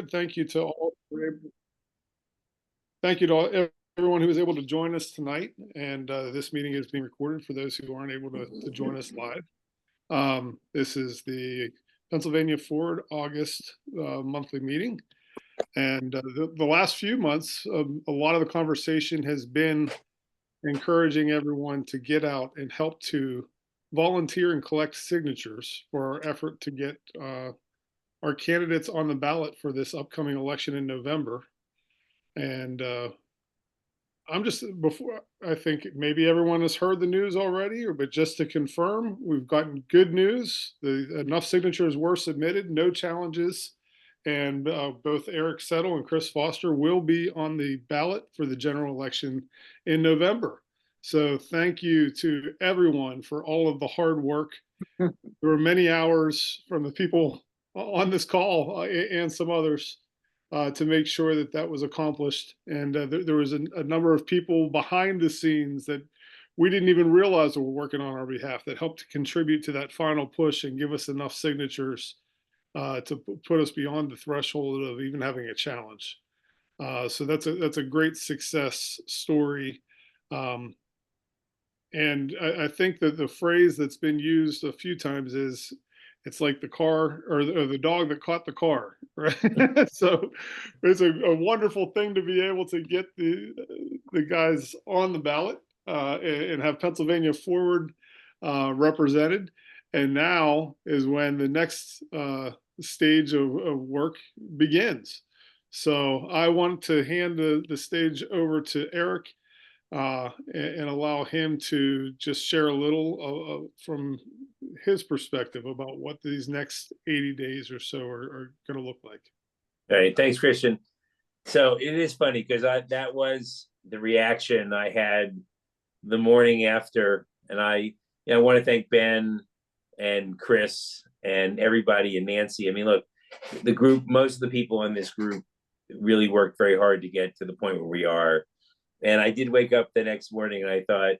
Thank you to all. Thank you to everyone who was able to join us tonight. And this meeting is being recorded for those who aren't able to join us live. This is the Pennsylvania Ford August monthly meeting. And the last few months, a lot of the conversation has been encouraging everyone to get out and help to volunteer and collect signatures for our effort to get our candidates on the ballot for this upcoming election in November. And I'm just before I think maybe everyone has heard the news already, but just to confirm, we've gotten good news. Enough signatures were submitted, no challenges, and both Eric Settle and Chris Foster will be on the ballot for the general election in November. So thank you to everyone for all of the hard work. There were many hours from the people on this call and some others to make sure that that was accomplished. And there was a number of people behind the scenes that we didn't even realize were working on our behalf that helped to contribute to that final push and give us enough signatures to put us beyond the threshold of even having a challenge. So that's a great success story. And I think that the phrase that's been used a few times is it's like the car or the dog that caught the car, right? So it's a wonderful thing to be able to get the guys on the ballot and have Pennsylvania Forward represented. And now is when the next stage of work begins. So I want to hand the stage over to Eric and allow him to just share a little from his perspective about what these next 80 days or so are going to look like. All right, thanks, Christian. So it is funny because that was the reaction I had the morning after, and I want to thank Ben and Chris and everybody and Nancy. I mean, look, the group, most of the people in this group really worked very hard to get to the point where we are. And I did wake up the next morning and I thought,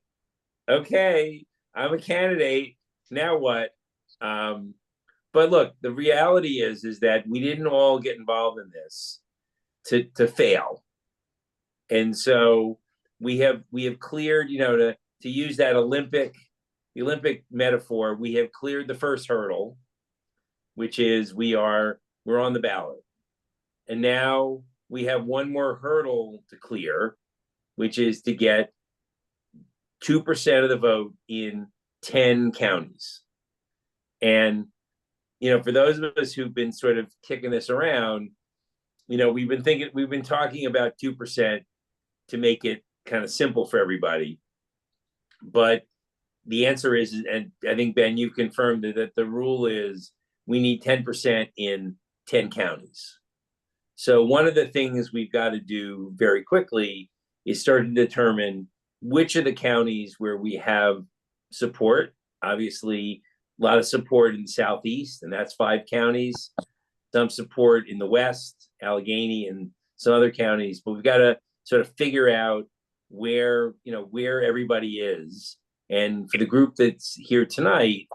okay, I'm a candidate. Now what? But look, the reality is that we didn't all get involved in this to fail. And so we have cleared, to use that Olympic metaphor, we have cleared the first hurdle, which is we're on the ballot. And now we have one more hurdle to clear, which is to get 2% of the vote in 10 counties. And, for those of us who've been sort of kicking this around, we've been talking about 2% to make it kind of simple for everybody. But the answer is, and I think, Ben, you've confirmed that the rule is we need 10% in 10 counties. So one of the things we've got to do very quickly is start to determine which of the counties where we have support. Obviously, a lot of support in the Southeast, and that's 5 counties. Some support in the West, Allegheny, and some other counties. But we've got to sort of figure out where everybody is. And for the group that's here tonight,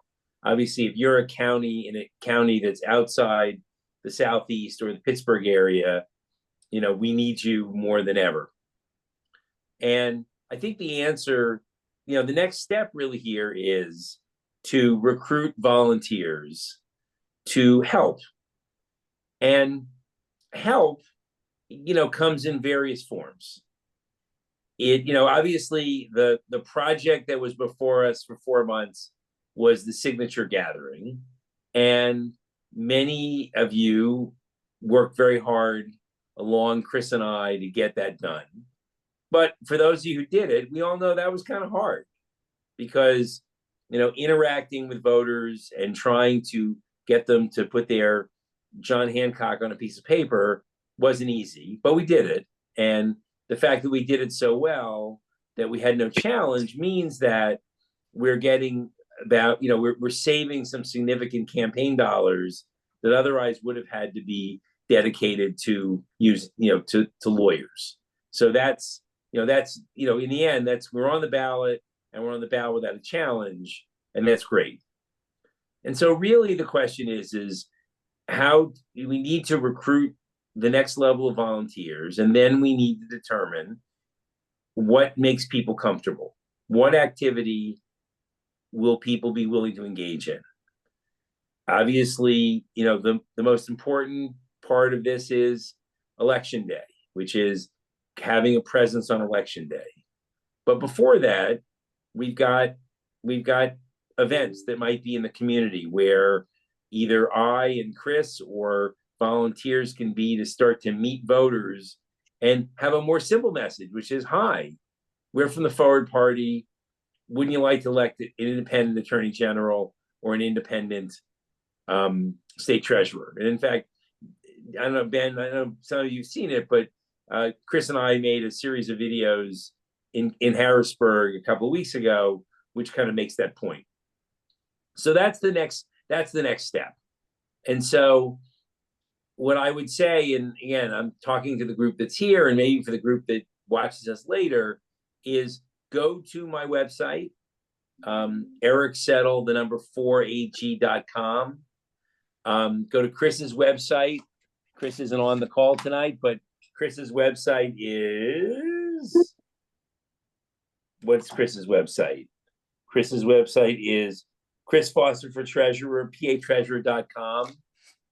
obviously, if you're in a county that's outside the Southeast or the Pittsburgh area, we need you more than ever. And I think the answer, the next step really here is to recruit volunteers to help. And help, comes in various forms. Obviously the project that was before us for 4 months was the signature gathering. And many of you worked very hard along Chris and I to get that done. But for those of you who did it, we all know that was kind of hard because, interacting with voters and trying to get them to put their John Hancock on a piece of paper wasn't easy, but we did it. And the fact that we did it so well that we had no challenge means that we're getting about, we're saving some significant campaign dollars that otherwise would have had to be dedicated to use, to lawyers. So that's in the end, we're on the ballot and we're on the ballot without a challenge, and that's great. And so really the question is how we need to recruit the next level of volunteers, and then we need to determine what makes people comfortable. What activity will people be willing to engage in? Obviously, the most important part of this is election day, which is having a presence on election day. But before that, we've got events that might be in the community where either I and Chris or volunteers can be to start to meet voters and have a more simple message, which is, hi, we're from the Forward Party. Wouldn't you like to elect an independent attorney general or an independent state treasurer? And in fact, I don't know, Ben, I know some of you've seen it, but Chris and I made a series of videos in Harrisburg a couple of weeks ago, which kind of makes that point. So that's the next step. And so what I would say, and again, I'm talking to the group that's here and maybe for the group that watches us later, is go to my website, Eric Settle, the number 4ag.com. Go to Chris's website. Chris isn't on the call tonight, but Chris's website is, what's Chris's website? Chris's website is Chris Foster for Treasurer, patreasurer.com.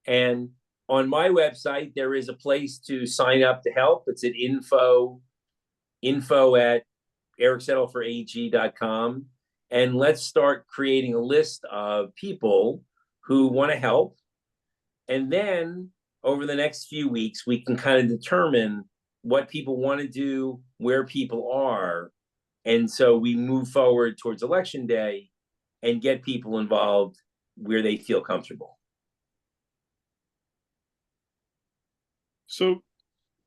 And on my website, there is a place to sign up to help. It's at info at ericsettleforag.com. And let's start creating a list of people who want to help. And then over the next few weeks, we can kind of determine what people want to do, where people are. And so we move forward towards election day and get people involved where they feel comfortable. So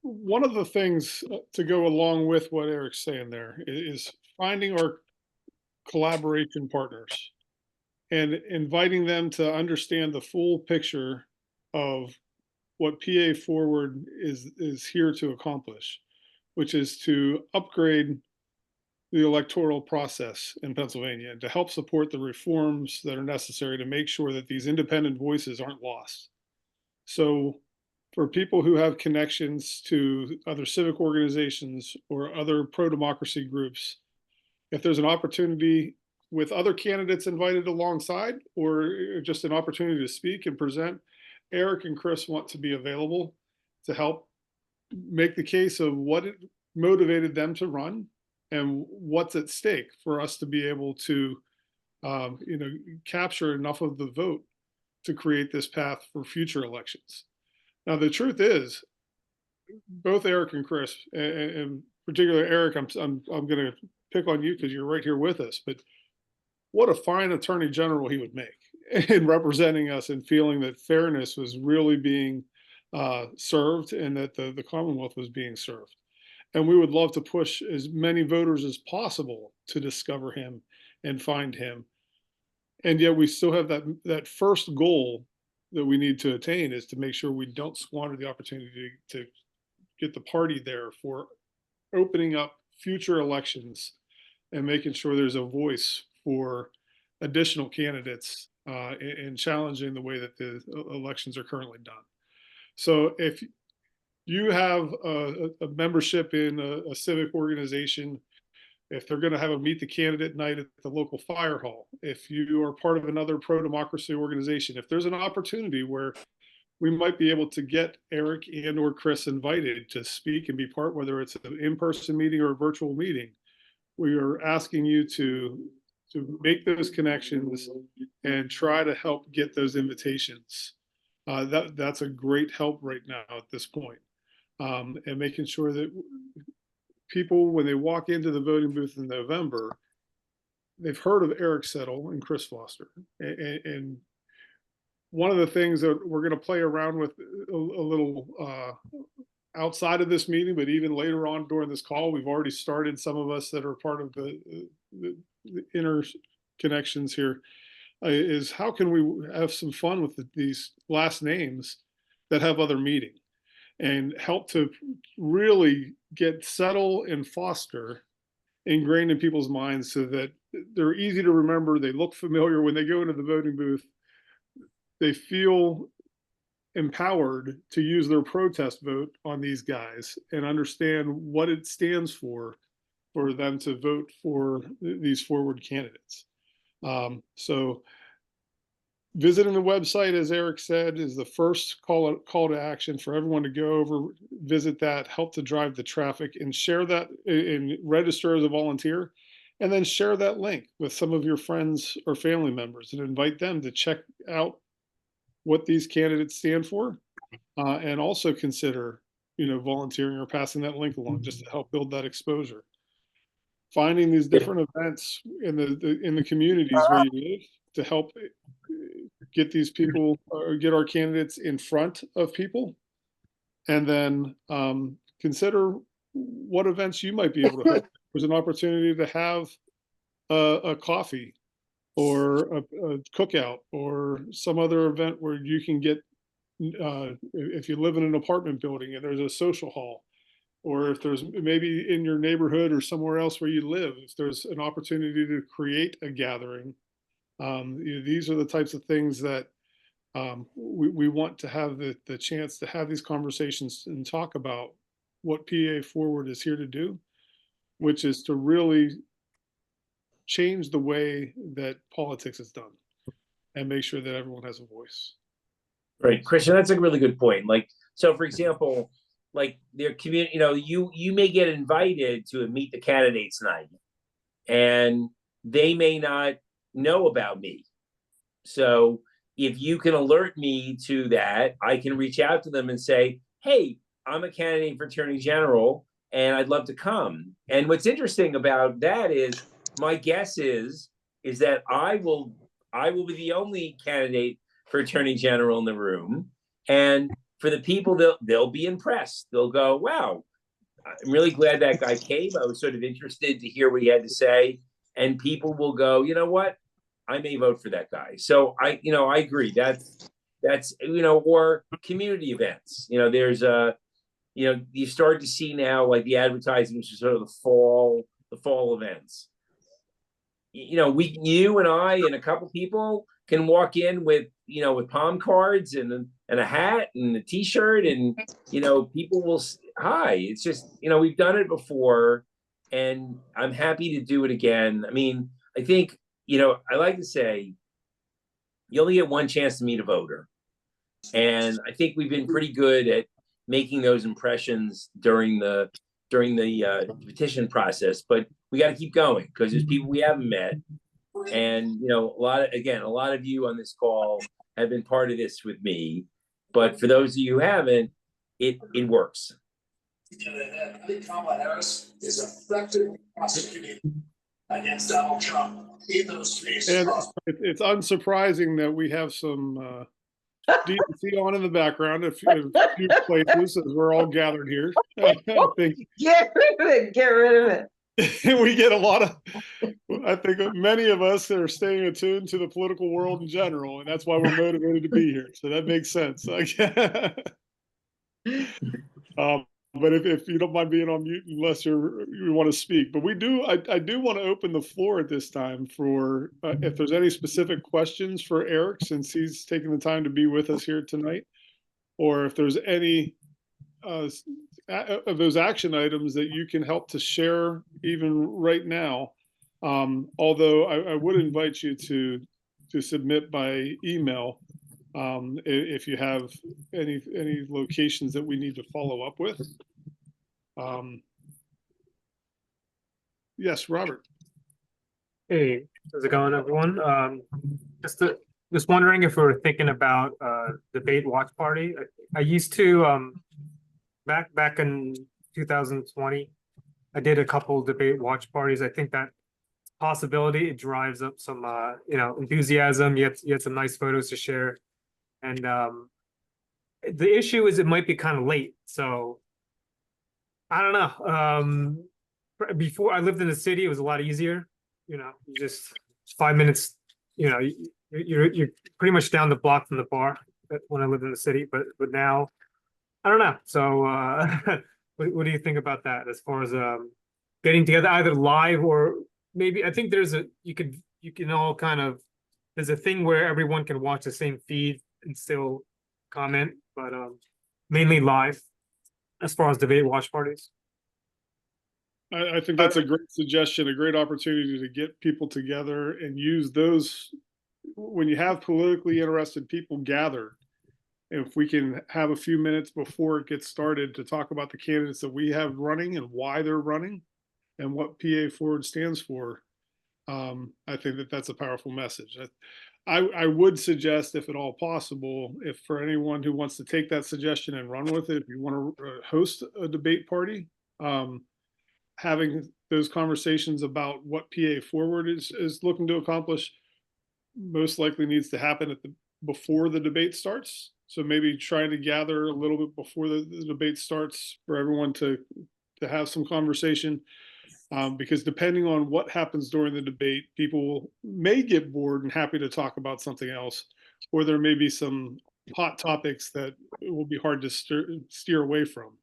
one of the things to go along with what Eric's saying there is finding our collaboration partners and inviting them to understand the full picture of what PA Forward is here to accomplish, which is to upgrade the electoral process in Pennsylvania and to help support the reforms that are necessary to make sure that these independent voices aren't lost. So for people who have connections to other civic organizations or other pro-democracy groups, if there's an opportunity with other candidates invited alongside or just an opportunity to speak and present, Eric and Chris want to be available to help make the case of what motivated them to run and what's at stake for us to be able to capture enough of the vote to create this path for future elections. Now, the truth is, both Eric and Chris, and particularly Eric, I'm going to pick on you because you're right here with us, but what a fine attorney general he would make in representing us and feeling that fairness was really being served and that the Commonwealth was being served. And we would love to push as many voters as possible to discover him and find him. And yet we still have that first goal that we need to attain is to make sure we don't squander the opportunity to get the party there for opening up future elections and making sure there's a voice for additional candidates in challenging the way that the elections are currently done. So if you have a membership in a civic organization, if they're going to have a meet the candidate night at the local fire hall, if you are part of another pro-democracy organization, if there's an opportunity where we might be able to get Eric and or Chris invited to speak and be part, whether it's an in-person meeting or a virtual meeting, we are asking you to make those connections and try to help get those invitations. That's a great help right now at this point. And making sure that people, when they walk into the voting booth in November, they've heard of Eric Settle and Chris Foster. And one of the things that we're going to play around with a little outside of this meeting, but even later on during this call, we've already started, some of us that are part of the inner connections here, is how can we have some fun with these last names that have other meaning and help to really get Settle and Foster ingrained in people's minds so that they're easy to remember. They look familiar when they go into the voting booth. They feel empowered to use their protest vote on these guys and understand what it stands for them to vote for these forward candidates. So visiting the website, as Eric said, is the first call to action for everyone to go over, visit that, help to drive the traffic, and share that, and register as a volunteer, and then share that link with some of your friends or family members and invite them to check out what these candidates stand for, and also consider, volunteering or passing that link along just to help build that exposure. Finding these different events in the communities where you live to help get these people, or get our candidates in front of people, and then consider what events you might be able to help. There's an opportunity to have a coffee or a cookout or some other event where you can get, if you live in an apartment building and there's a social hall, or if there's maybe in your neighborhood or somewhere else where you live, if there's an opportunity to create a gathering. These are the types of things that we want to have the chance to have these conversations and talk about what PA Forward is here to do, which is to really change the way that politics is done and make sure that everyone has a voice. Right, Christian, that's a really good point. Like, so for example, like their community, you may get invited to a meet the candidates night, and they may not know about me. So if you can alert me to that, I can reach out to them and say, hey, I'm a candidate for Attorney General and I'd love to come. And what's interesting about that is my guess is that I will be the only candidate for Attorney General in the room. And for the people, they'll be impressed. They'll go, wow, I'm really glad that guy came. I was sort of interested to hear what he had to say. And people will go, you know what? I may vote for that guy. So I agree. That's or community events. There's you start to see now like the advertising, which is sort of the fall events. You and I and a couple people can walk in with palm cards and a hat and a t-shirt, and people will hi. It's just we've done it before, and I'm happy to do it again. I mean, I think I like to say you only get one chance to meet a voter, and I think we've been pretty good at making those impressions during the petition process. But we got to keep going because there's people we haven't met, and a lot of you on this call have been part of this with me. But for those of you who haven't, it works. I think Kamala Harris is effectively prosecuting against Donald Trump in those three. And it's unsurprising that we have some DNC on in the background, a few places as we're all gathered here. I think Get rid of it. Get rid of it. we get a lot of, I think many of us are staying attuned to the political world in general, and that's why we're motivated to be here. So that makes sense. But if you don't mind being on mute, unless you want to speak, but I do want to open the floor at this time for if there's any specific questions for Eric, since he's taking the time to be with us here tonight, or if there's any of those action items that you can help to share even right now. Although I would invite you to submit by email if you have any locations that we need to follow up with. Yes, Robert. Hey, how's it going, everyone? Just wondering if we're thinking about debate watch party. I used to back in 2020, I did a couple debate watch parties. I think that possibility, it drives up some enthusiasm. You had some nice photos to share, and the issue is it might be kind of late. So I don't know. Before I lived in the city, it was a lot easier. You just 5 minutes. You're pretty much down the block from the bar when I lived in the city. But now, I don't know. So what do you think about that as far as getting together either live or maybe I think you can all kind of, there's a thing where everyone can watch the same feed and still comment, but mainly live as far as debate watch parties. I think that's a great suggestion, a great opportunity to get people together and use those when you have politically interested people gathered. If we can have a few minutes before it gets started to talk about the candidates that we have running and why they're running and what PA Forward stands for, I think that that's a powerful message. I would suggest, if at all possible, if for anyone who wants to take that suggestion and run with it, if you want to host a debate party, having those conversations about what PA Forward is looking to accomplish most likely needs to happen before the debate starts. So maybe trying to gather a little bit before the debate starts for everyone to have some conversation. Because depending on what happens during the debate, people may get bored and happy to talk about something else, or there may be some hot topics that it will be hard to steer away from.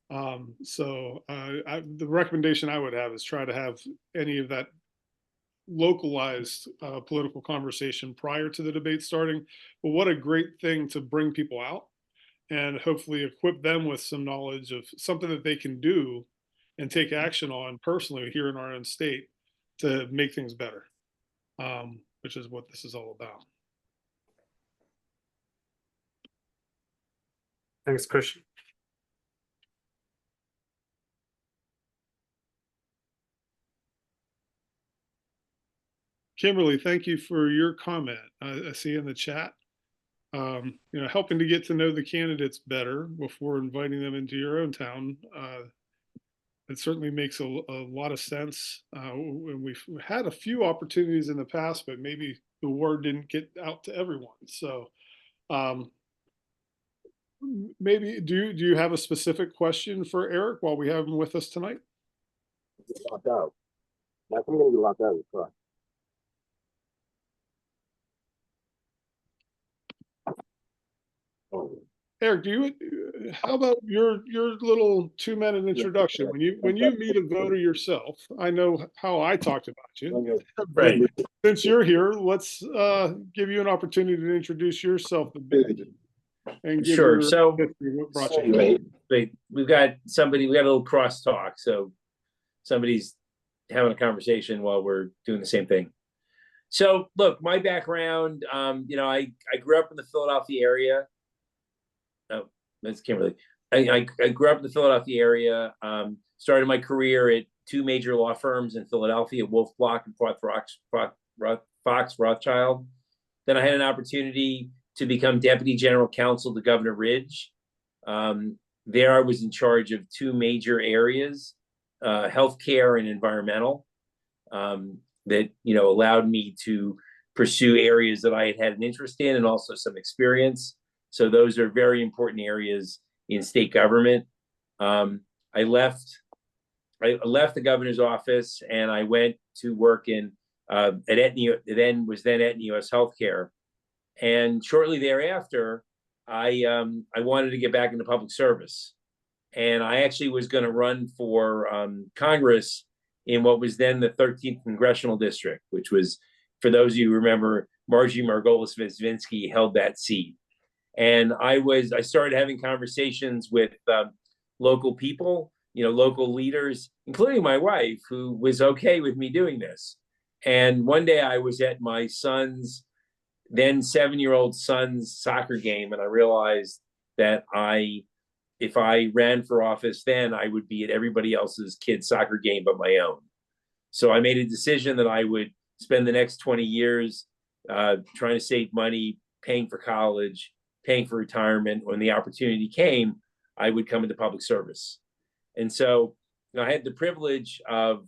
The recommendation I would have is try to have any of that localized political conversation prior to the debate starting. But what a great thing to bring people out and hopefully equip them with some knowledge of something that they can do and take action on personally here in our own state to make things better, which is what this is all about. Thanks, Christian. Kimberly, thank you for your comment. I see in the chat, helping to get to know the candidates better before inviting them into your own town. It certainly makes a lot of sense. We've had a few opportunities in the past, but maybe the word didn't get out to everyone. So maybe do you have a specific question for Eric while we have him with us tonight? Locked out. I'm going to be locked out. Eric, how about your little 2-minute introduction? When you meet a voter yourself, I know how I talked about you. Right. Since you're here, let's give you an opportunity to introduce yourself a bit and give Sure. your So history, what brought you here. we got a little crosstalk. So somebody's having a conversation while we're doing the same thing. So look, my background, I grew up in the Philadelphia area. Oh, that's Kimberly. I grew up in the Philadelphia area. Started my career at 2 major law firms in Philadelphia, Wolf Block and Fox Rothschild. Then I had an opportunity to become Deputy General Counsel to Governor Ridge. There I was in charge of 2 major areas, healthcare and environmental, that allowed me to pursue areas that I had an interest in and also some experience. So those are very important areas in state government. I left the governor's office and I went to work at Aetna, then Aetna US Healthcare. And shortly thereafter, I wanted to get back into public service. And I actually was going to run for Congress in what was then the 13th Congressional District, which was, for those of you who remember, Marjorie Margolis-Vinsky held that seat. And I started having conversations with local people, local leaders, including my wife, who was okay with me doing this. And one day I was at my son's, then 7-year-old son's soccer game, and I realized that if I ran for office then, I would be at everybody else's kid's soccer game but my own. So I made a decision that I would spend the next 20 years trying to save money, paying for college, paying for retirement. When the opportunity came, I would come into public service. And so I had the privilege of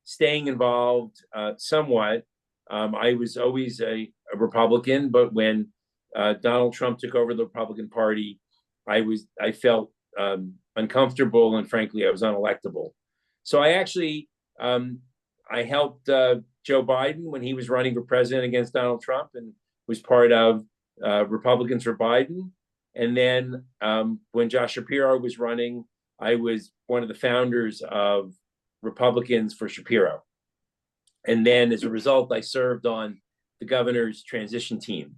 staying involved somewhat. I was always a Republican, but when Donald Trump took over the Republican Party, I felt uncomfortable, and frankly, I was unelectable. So I actually I helped Joe Biden when he was running for president against Donald Trump, and was part of Republicans for Biden. And then when Josh Shapiro was running, I was one of the founders of Republicans for Shapiro. And then as a result, I served on the governor's transition team.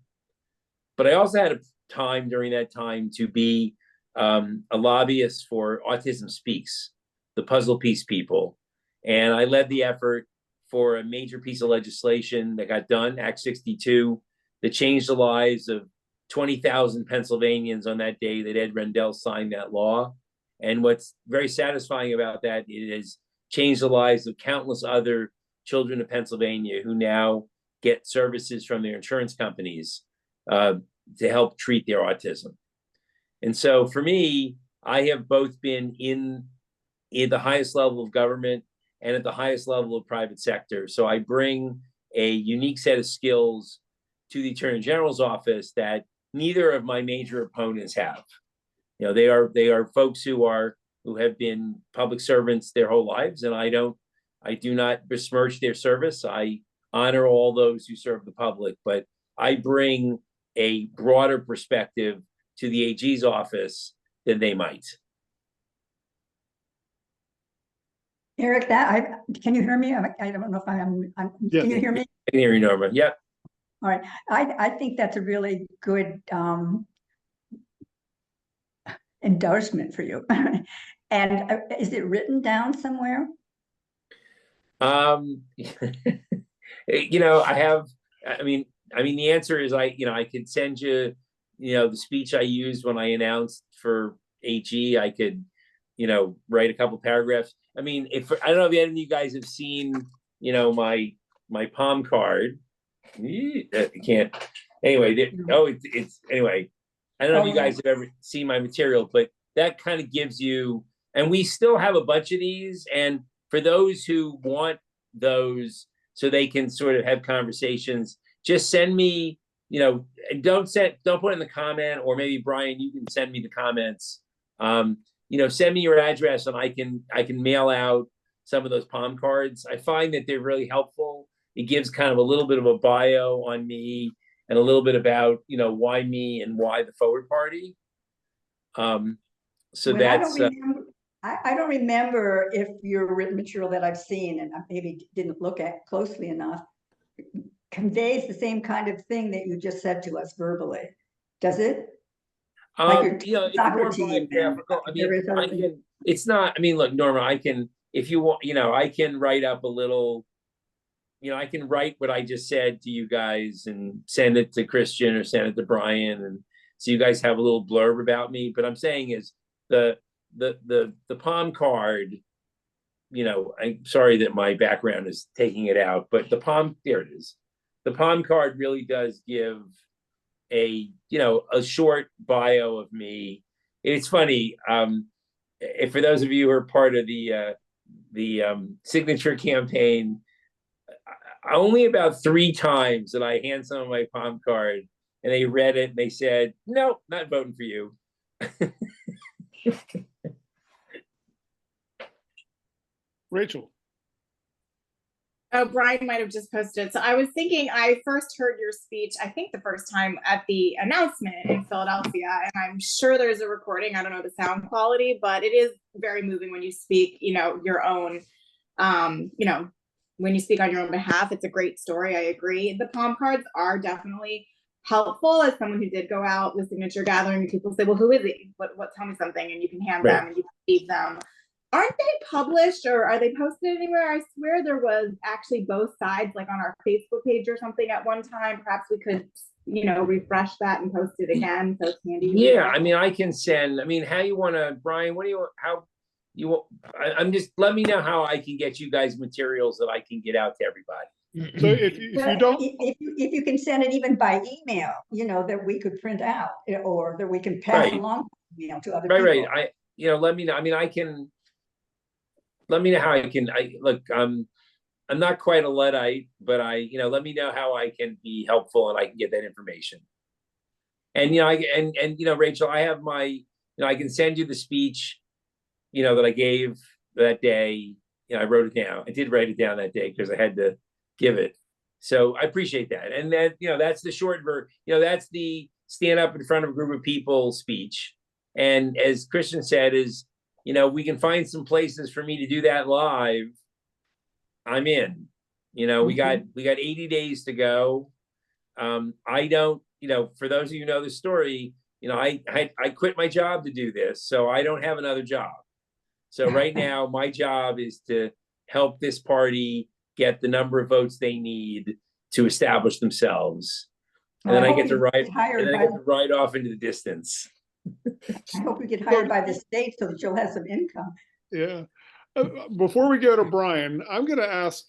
But I also had a time during that time to be a lobbyist for Autism Speaks, the puzzle piece people. And I led the effort for a major piece of legislation that got done, Act 62, that changed the lives of 20,000 Pennsylvanians on that day that Ed Rendell signed that law. And what's very satisfying about that is changed the lives of countless other children of Pennsylvania who now get services from their insurance companies to help treat their autism. And so for me, I have both been in the highest level of government and at the highest level of private sector. So I bring a unique set of skills to the Attorney General's office that neither of my major opponents have. You know, they are folks who have been public servants their whole lives, and I do not besmirch their service. I honor all those who serve the public, but I bring a broader perspective to the AG's office than they might. Eric, can you hear me? I don't know if Yes. Can you hear me? I can hear you, Norma. Yep. All right. I think that's a really good endorsement for you. And is it written down somewhere? You know, I mean, the answer is I could send you, the speech I used when I announced for AG. I could, write a couple paragraphs. I mean, I don't know if any of you guys have seen, my palm card. I can't. Anyway, it's anyway. I don't know if you guys have ever seen my material, but that kind of gives you. And we still have a bunch of these. And for those who want those, so they can sort of have conversations, just send me. Don't put it in the comment, or maybe Brian, you can send me the comments. Send me your address, and I can mail out some of those palm cards. I find that they're really helpful. It gives kind of a little bit of a bio on me and a little bit about, why me and why the Forward Party. So that's. I don't remember if your written material that I've seen, and I maybe didn't look at closely enough, conveys the same kind of thing that you just said to us verbally. Does it? It's more biographical. I mean, it's not. I mean, look, Norma, I can, if you want, I can write up a little. I can write what I just said to you guys and send it to Christian or send it to Brian, and so you guys have a little blurb about me. But I'm saying is the palm card. I'm sorry that my background is taking it out, but there it is. The palm card really does give a short bio of me. It's funny. If for those of you who are part of the signature campaign, only about 3 times did I hand someone my palm card and they read it and they said, "No, not voting for you." Rachel. Oh, Brian might have just posted. So I was thinking, I first heard your speech, I think the first time at the announcement in Philadelphia, and I'm sure there's a recording. I don't know the sound quality, but it is very moving when you speak, your own, when you speak on your own behalf. It's a great story. I agree. The palm cards are definitely helpful. As someone who did go out with signature gathering, people say, well, who is he? What, tell me something, and you can hand them and you can leave them. Aren't they published, or are they posted anywhere? I swear there was actually both sides, like on our Facebook page or something at one time. Perhaps we could, refresh that and post it again. So it's handy. Yeah, I mean, I can send. I mean, how you want to, Brian? What do you want? How you want? I'm just. Let me know how I can get you guys materials that I can get out to everybody. So if you don't, if you can send it even by email, that we could print out, or that we can pass along to other people. Right. Let me know. I mean, I can. Let me know how I can. I'm not quite a Luddite, but let me know how I can be helpful and I can get that information. And Rachel, I have my, I can send you the speech, that I gave that day. I wrote it down. I did write it down that day because I had to give it. So I appreciate that. And that, that's the short version. That's the stand up in front of a group of people speech. And as Christian said, is we can find some places for me to do that live. I'm in. We got 80 days to go. I don't, for those of you who know the story, I quit my job to do this, so I don't have another job. So right now, my job is to help this party get the number of votes they need to establish themselves. And then I hope get to you ride, get hired and then I by- get to ride off into the distance. I hope you get hired by the state so that you'll have some income. Yeah. Before we go to Brian, I'm going to ask,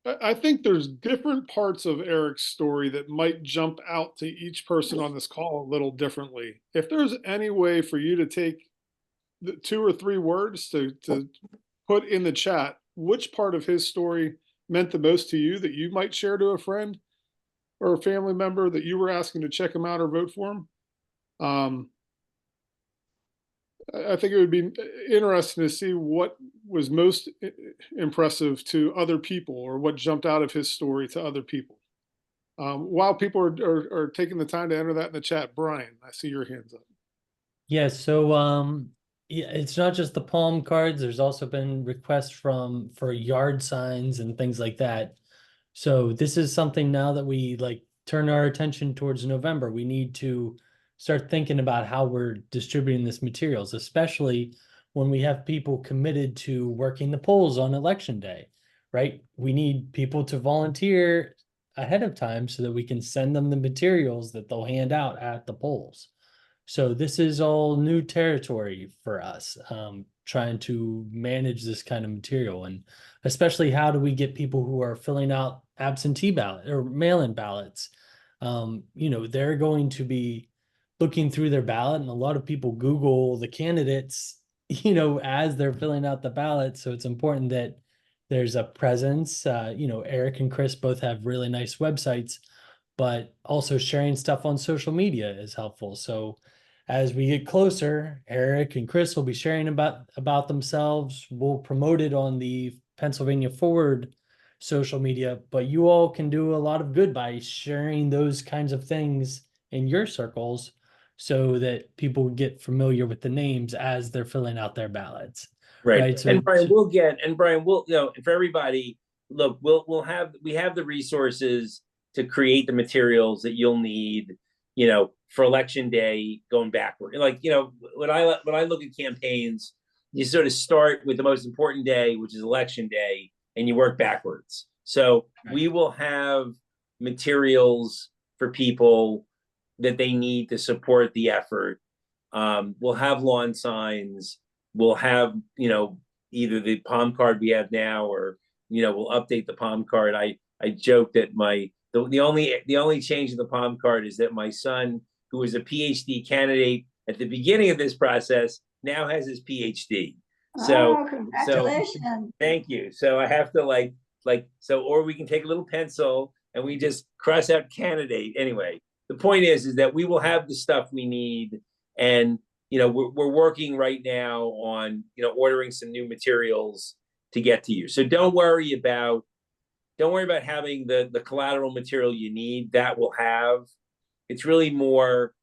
I think there's different parts of Eric's story that might jump out to each person on this call a little differently. If there's any way for you to take the 2 or 3 words to put in the chat, which part of his story meant the most to you that you might share to a friend or a family member that you were asking to check him out or vote for him. I think it would be interesting to see what was most impressive to other people or what jumped out of his story to other people. While people are taking the time to enter that in the chat, Brian, I see your hands up. Yeah, so yeah, it's not just the palm cards. There's also been requests for yard signs and things like that. So this is something now that we like turn our attention towards November. We need to start thinking about how we're distributing this materials, especially when we have people committed to working the polls on election day, right? We need people to volunteer ahead of time so that we can send them the materials that they'll hand out at the polls. So this is all new territory for us, trying to manage this kind of material, and especially how do we get people who are filling out absentee ballot or mail-in ballots? They're going to be looking through their ballot, and a lot of people Google the candidates, as they're filling out the ballot. So it's important that there's a presence. Eric and Chris both have really nice websites, but also sharing stuff on social media is helpful. So as we get closer, Eric and Chris will be sharing about themselves. We'll promote it on the Pennsylvania Forward social media, but you all can do a lot of good by sharing those kinds of things in your circles so that people get familiar with the names as they're filling out their ballots. Right. So And Brian, for everybody, look, we have the resources to create the materials that you'll need, for election day going backward. Like, when I look at campaigns, you sort of start with the most important day, which is election day, and you work backwards. So we will have materials for people that they need to support the effort. We'll have lawn signs. We'll have, either the palm card we have now, or, we'll update the palm card. I joke that the only change in the palm card is that my son, who was a PhD candidate at the beginning of this process, now has his PhD. So, Congratulations. Thank you. So I have to or we can take a little pencil and we just cross out candidate. Anyway, the point is that we will have the stuff we need, and we're working right now on ordering some new materials to get to you. So don't worry about having the collateral material you need. That we'll have. It's really more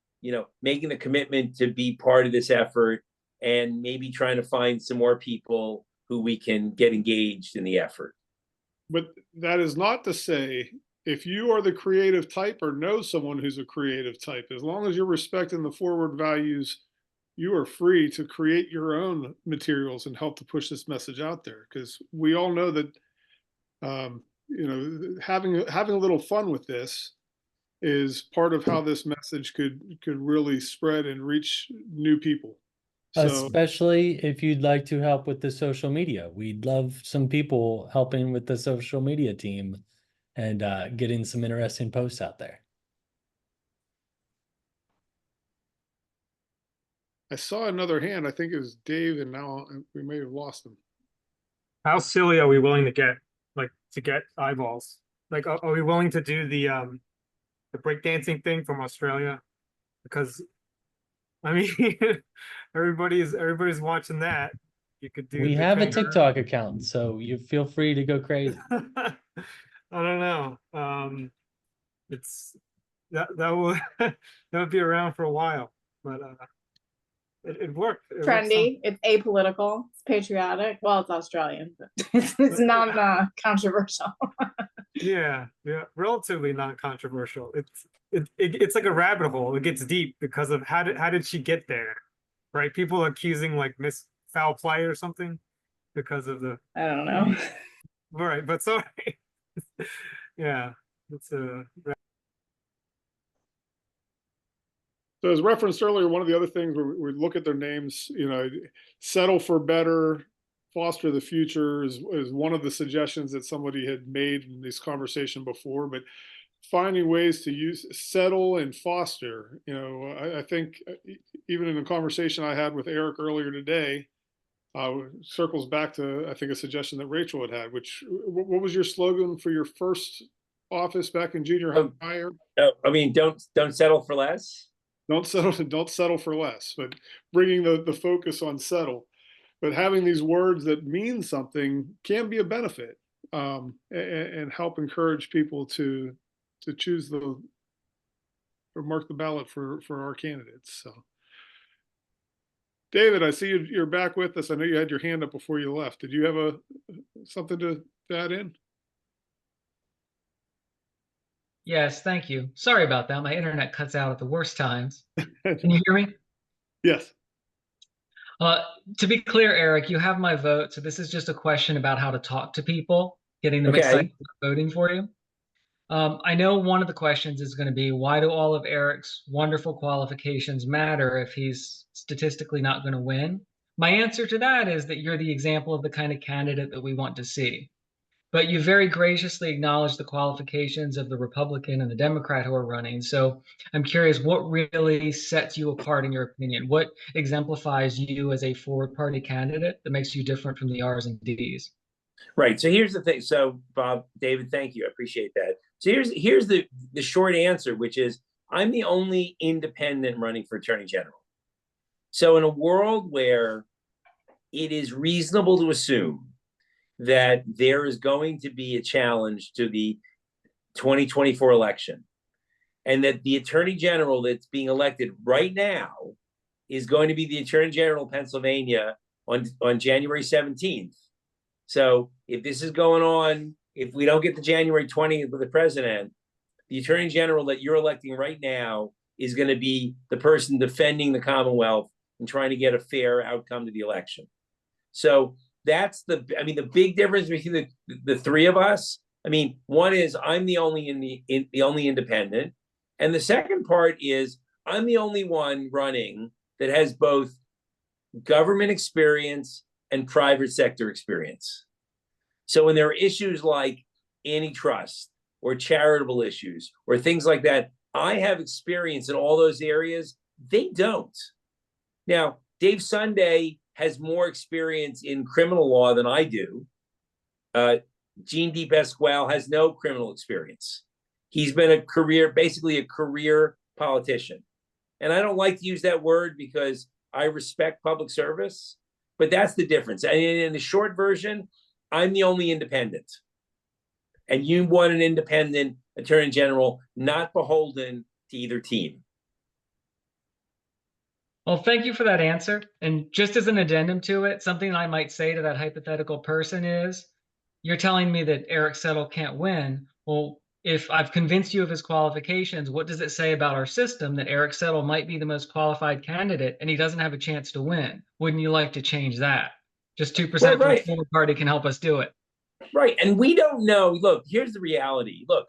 making the commitment to be part of this effort, and maybe trying to find some more people who we can get engaged in the effort. But that is not to say, if you are the creative type or know someone who's a creative type, as long as you're respecting the forward values, you are free to create your own materials and help to push this message out there. Because we all know that, having a little fun with this is part of how this message could really spread and reach new people. So, especially if you'd like to help with the social media, we'd love some people helping with the social media team and getting some interesting posts out there. I saw another hand. I think it was Dave, and now we may have lost him. How silly are we willing to get, to get eyeballs? Like, are we willing to do the breakdancing thing from Australia? Because, I mean, everybody's watching that. You could do. We the have a kangaroo. TikTok account, so you feel free to go crazy. I don't know. It's that will that would be around for a while, but It worked. It worked Trendy. It's apolitical. It's patriotic. Well, it's Australian, but it's not controversial. Yeah, relatively non-controversial. It's like a rabbit hole. It gets deep because of how did she get there, right? People accusing like Miss Foul Play or something because of the. I don't know. All right, but sorry. Yeah, it's a. So as referenced earlier, one of the other things we look at their names, settle for better, foster the future is one of the suggestions that somebody had made in this conversation before, but finding ways to use settle and foster, I think even in a conversation I had with Eric earlier today, circles back to, I think, a suggestion that Rachel had, which, what was your slogan for your first office back in junior high? Eric? I mean, don't settle for less. Don't settle for less, but bringing the focus on settle, but having these words that mean something can be a benefit, and help encourage people to choose or mark the ballot for our candidates. So, David, I see you're back with us. I know you had your hand up before you left. Did you have something to add in? Yes, thank you. Sorry about that. My internet cuts out at the worst times. Can you hear me? Yes. To be clear, Eric, you have my vote. So this is just a question about how to talk to people, getting them Okay. excited about voting for you. I know one of the questions is going to be, why do all of Eric's wonderful qualifications matter if he's statistically not going to win? My answer to that is that you're the example of the kind of candidate that we want to see. But you very graciously acknowledged the qualifications of the Republican and the Democrat who are running. So I'm curious, what really sets you apart in your opinion? What exemplifies you as a forward party candidate that makes you different from the R's and D's? Right. So here's the thing. So Bob, David, thank you. I appreciate that. So here's the short answer, which is I'm the only independent running for Attorney General. So in a world where it is reasonable to assume that there is going to be a challenge to the 2024 election, and that the Attorney General that's being elected right now is going to be the Attorney General of Pennsylvania on January 17th. So if this is going on, if we don't get to January 20th with the president, the Attorney General that you're electing right now is going to be the person defending the Commonwealth and trying to get a fair outcome to the election. So that's the big difference between the three of us. I mean, one is I'm the only the only independent, and the second part is I'm the only one running that has both government experience and private sector experience. So when there are issues like antitrust or charitable issues or things like that, I have experience in all those areas. They don't. Now, Dave Sunday has more experience in criminal law than I do. Gene DePasquale has no criminal experience. He's been basically a career politician. And I don't like to use that word because I respect public service, but that's the difference. And in the short version, I'm the only independent. And you want an independent Attorney General, not beholden to either team. Well, thank you for that answer. And just as an addendum to it, something I might say to that hypothetical person is, you're telling me that Eric Settle can't win. Well, if I've convinced you of his qualifications, what does it say about our system that Eric Settle might be the most qualified candidate and he doesn't have a chance to win? Wouldn't you like to change that? Just 2% from the forward party can help us do it. Right. And we don't know. Look, here's the reality. Look,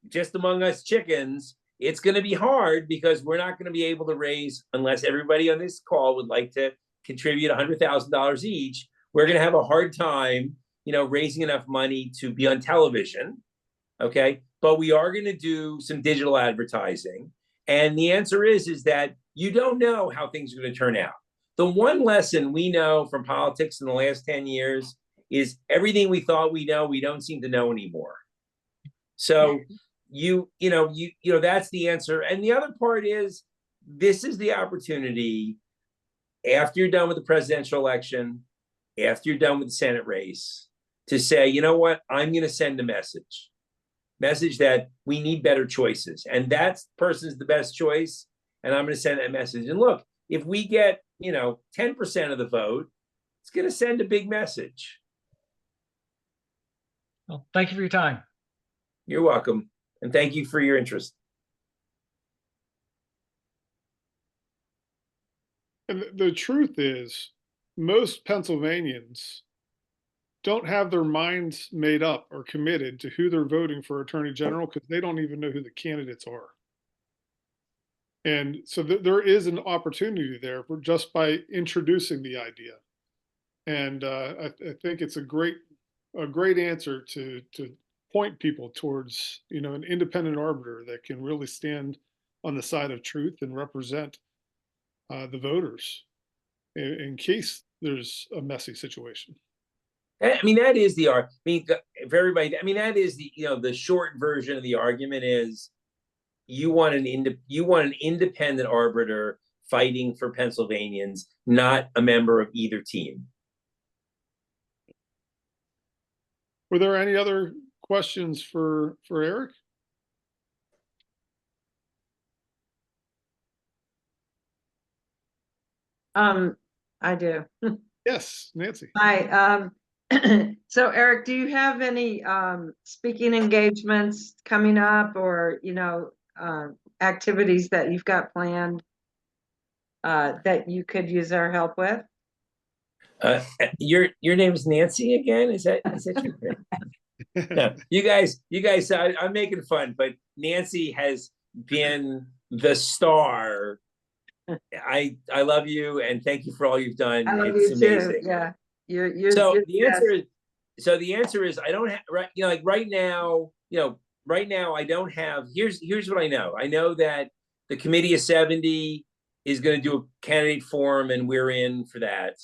just among us chickens, it's going to be hard because we're not going to be able to raise, unless everybody on this call would like to contribute $100,000 each. We're going to have a hard time, raising enough money to be on television. Okay. But we are going to do some digital advertising. And the answer is that you don't know how things are going to turn out. The one lesson we know from politics in the last 10 years is everything we thought we know, we don't seem to know anymore. So that's the answer. And the other part is, this is the opportunity after you're done with the presidential election, after you're done with the Senate race, to say, you know what, I'm going to send a message that we need better choices. And that person's the best choice. And I'm going to send that message. And look, if we get, 10% of the vote, it's going to send a big message. Well, thank you for your time. You're welcome. And thank you for your interest. And the truth is, most Pennsylvanians don't have their minds made up or committed to who they're voting for Attorney General because they don't even know who the candidates are. And so there is an opportunity there for just by introducing the idea. And I think it's a great answer to point people towards, an independent arbiter that can really stand on the side of truth and represent the voters in case there's a messy situation. I mean, that is the argument. I mean, for everybody, I mean, that is the, the short version of the argument is you want an independent arbiter fighting for Pennsylvanians, not a member of either team. Were there any other questions for Eric? I do. Yes, Nancy. Hi, so Eric, do you have any speaking engagements coming up or, activities that you've got planned that you could use our help with? Your name is Nancy again? Is that your name? No, you guys, I'm making fun, but Nancy has been the star. I love you and thank you for all you've done. I love It's you amazing. too. Yeah. You're So you're the answer is I don't have right now, I don't have, here's what I know. I know that the committee of 70 is going to do a candidate forum and we're in for that.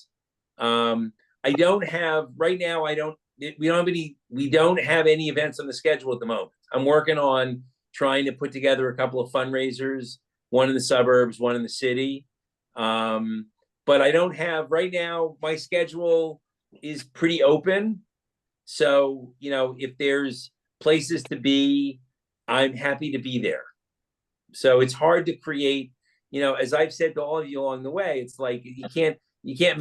I don't have right now, we don't have any events on the schedule at the moment. I'm working on trying to put together a couple of fundraisers, one in the suburbs, one in the city. But I don't have right now, my schedule is pretty open. So, if there's places to be, I'm happy to be there. So it's hard to create, as I've said to all of you along the way, it's like you can't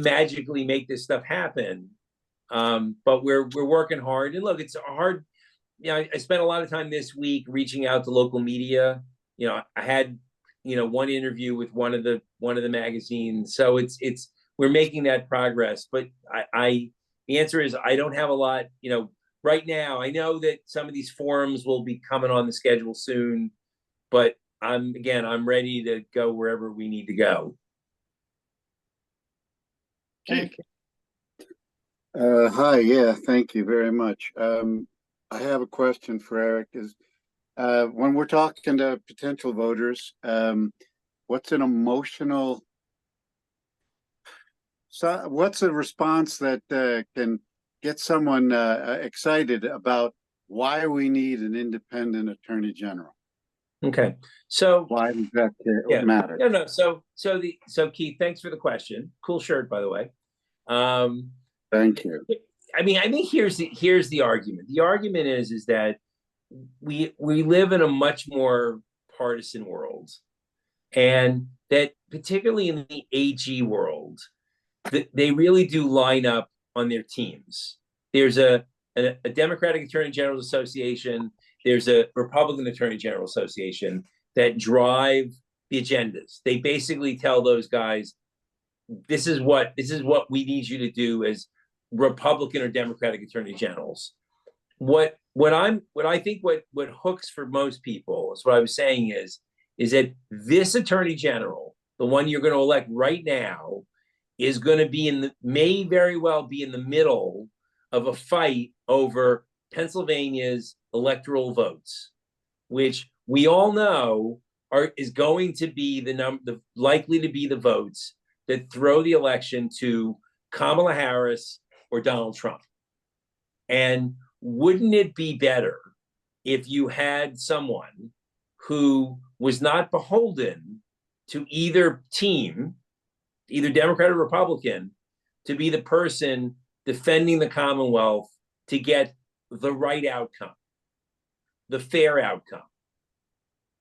magically make this stuff happen. But we're working hard. And look, it's hard. I spent a lot of time this week reaching out to local media. I had, one interview with one of the magazines. So we're making that progress. But the answer is I don't have a lot, right now. I know that some of these forums will be coming on the schedule soon, but I'm ready to go wherever we need to go. Keith. Hi, yeah, thank you very much. I have a question for Eric. When we're talking to potential voters, what's a response that can get someone excited about why we need an independent attorney general? Okay, so why does that matter? No. So Keith, thanks for the question. Cool shirt, by the way. Thank you. I mean, I think here's the argument. The argument is that we live in a much more partisan world, and that particularly in the AG world, they really do line up on their teams. There's a Democratic Attorney General Association. There's a Republican Attorney General Association that drive the agendas. They basically tell those guys, this is what we need you to do as Republican or Democratic Attorney Generals. What I think hooks for most people is what I was saying is that this Attorney General, the one you're going to elect right now, is going to may very well be in the middle of a fight over Pennsylvania's electoral votes, which we all know is going to be likely to be the votes that throw the election to Kamala Harris or Donald Trump. And wouldn't it be better if you had someone who was not beholden to either team, either Democrat or Republican, to be the person defending the Commonwealth to get the right outcome, the fair outcome?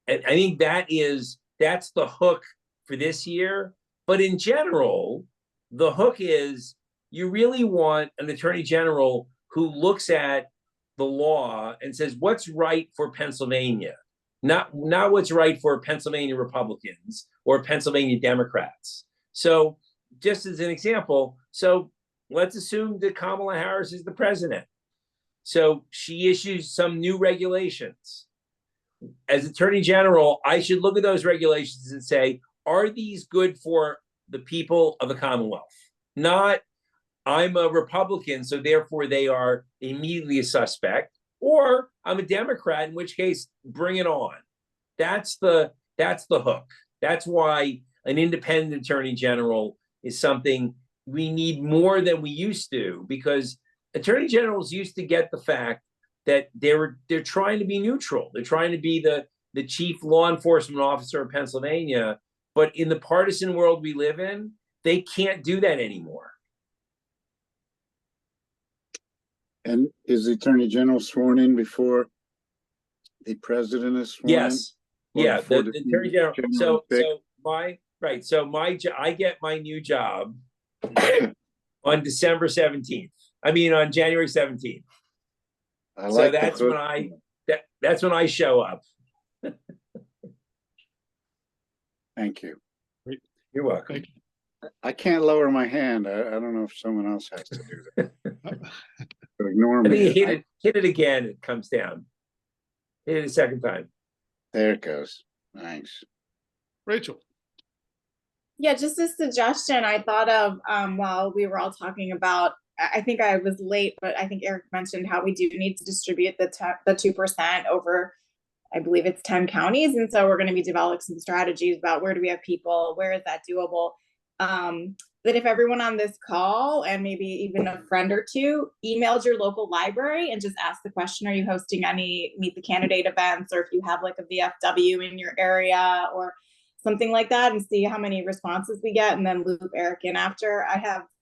And I think that's the hook for this year. But in general, the hook is you really want an attorney general who looks at the law and says, what's right for Pennsylvania? Not what's right for Pennsylvania Republicans or Pennsylvania Democrats. So just as an example, so let's assume that Kamala Harris is the president. So she issues some new regulations. As Attorney General, I should look at those regulations and say, are these good for the people of the Commonwealth? Not, I'm a Republican, so therefore they are immediately a suspect, or I'm a Democrat, in which case, bring it on. That's the hook. That's why an independent Attorney General is something we need more than we used to, because Attorney Generals used to get the fact that they're trying to be neutral. They're trying to be the chief law enforcement officer of Pennsylvania. But in the partisan world we live in, they can't do that anymore. And is the Attorney General sworn in before the president is sworn in? Yes. Or Yeah, before the Attorney General. picked? I get my new job on December 17th. I mean, on January 17th. I So like the that's hook. when that's when I show up. Thank you. You're welcome. Thank you. I can't lower my hand. I don't know if someone else has to do that. So ignore I think you me. hit it again, it comes down. Hit it a second time. There it goes. Thanks. Rachel. Yeah, just a suggestion I thought of while we were all talking about, I think I was late, but I think Eric mentioned how we do need to distribute the 2% over, I believe it's 10 counties. And so we're going to be developing some strategies about where do we have people, where is that doable? That if everyone on this call and maybe even a friend or two emailed your local library and just asked the question, are you hosting any Meet the Candidate events, or if you have like a VFW in your area or something like that, and see how many responses we get, and then loop Eric in after.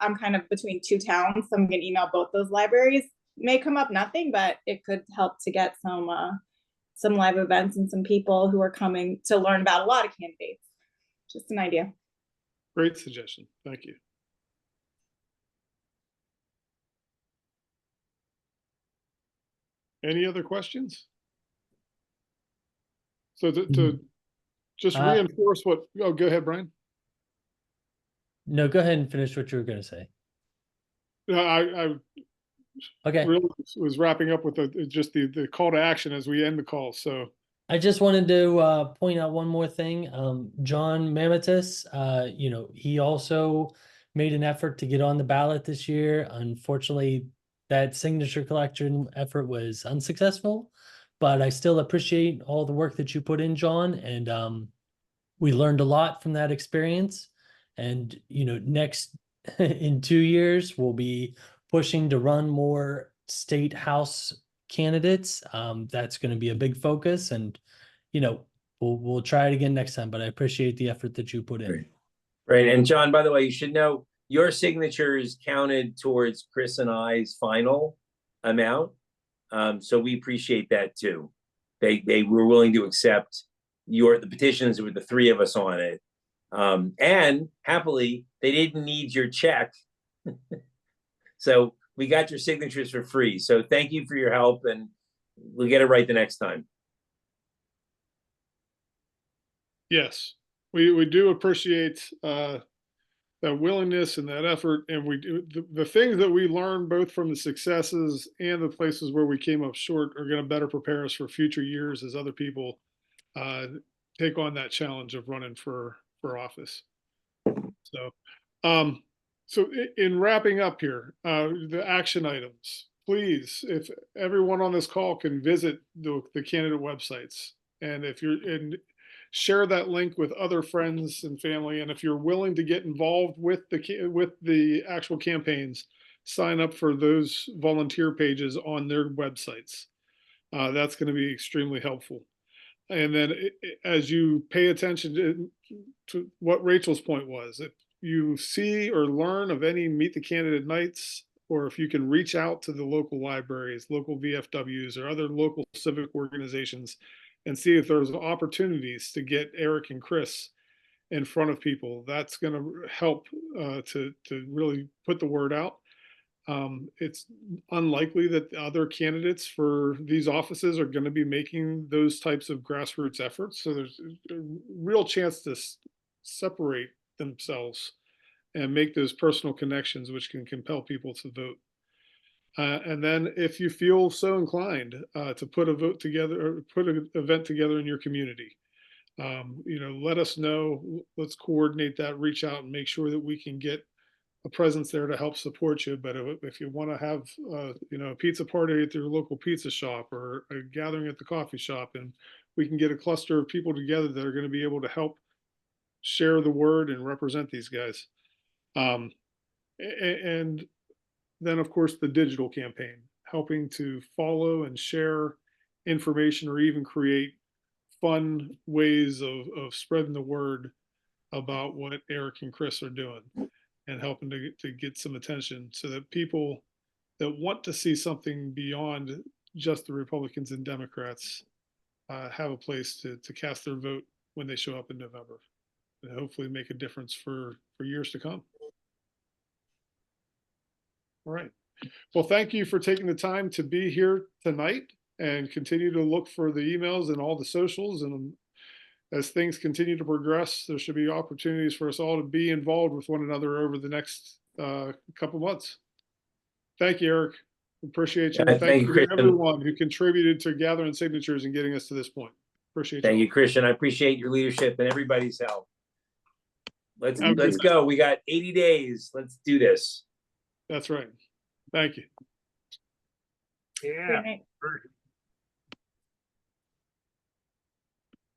I'm kind of between two towns, so I'm gonna email both those libraries. May come up nothing, but it could help to get some live events and some people who are coming to learn about a lot of candidates. Just an idea. Great suggestion. Thank you. Any other questions? So to just reinforce what, oh, go ahead, Brian. No, go ahead and finish what you were going to say. No, I Okay. really was wrapping up with just the call to action as we end the call. So I just wanted to point out one more thing. John Mamatis, he also made an effort to get on the ballot this year. Unfortunately, that signature collection effort was unsuccessful, but I still appreciate all the work that you put in, John, and we learned a lot from that experience. And next in 2 years, we'll be pushing to run more state house candidates. That's going to be a big focus, and we'll try it again next time. But I appreciate the effort that you put in. Right, and John, by the way, you should know your signatures counted towards Chris and I's final amount, so we appreciate that too. They were willing to accept the petitions with the three of us on it, and happily they didn't need your check. So we got your signatures for free. So thank you for your help, and we'll get it right the next time. yes, we do appreciate that willingness and that effort, and we do the things that we learn both from the successes and the places where we came up short are going to better prepare us for future years as other people take on that challenge of running for office. So in wrapping up here, the action items, please, if everyone on this call can visit the candidate websites, and share that link with other friends and family. And if you're willing to get involved with the actual campaigns, sign up for those volunteer pages on their websites. That's going to be extremely helpful. And then as you pay attention to what Rachel's point was, if you see or learn of any Meet the Candidate nights, or if you can reach out to the local libraries, local VFWs, or other local civic organizations and see if there's opportunities to get Eric and Chris in front of people. That's going to help to really put the word out. It's unlikely that the other candidates for these offices are going to be making those types of grassroots efforts. So there's a real chance to separate themselves and make those personal connections, which can compel people to vote. And then if you feel so inclined to put a vote together or put an event together in your community, let us know. Let's coordinate that, reach out and make sure that we can get a presence there to help support you. But if you want to have, a pizza party at your local pizza shop or a gathering at the coffee shop, and we can get a cluster of people together that are going to be able to help share the word and represent these guys. And then, of course, the digital campaign, helping to follow and share information or even create fun ways of spreading the word about what Eric and Chris are doing and helping to get some attention so that people that want to see something beyond just the Republicans and Democrats have a place to cast their vote when they show up in November and hopefully make a difference for years to come. All right. Well, thank you for taking the time to be here tonight and continue to look for the emails and all the socials. And as things continue to progress, there should be opportunities for us all to be involved with one another over the next couple months. Thank you, Eric. Appreciate you. Yeah, Thank you to Christian. everyone who contributed to gathering signatures and getting us to this point. Appreciate Thank you. you, Christian. I appreciate your leadership and everybody's help. Let's Absolutely. go. We got 80 days. Let's do this. That's right. Thank you. Yeah. Good night. Perfect.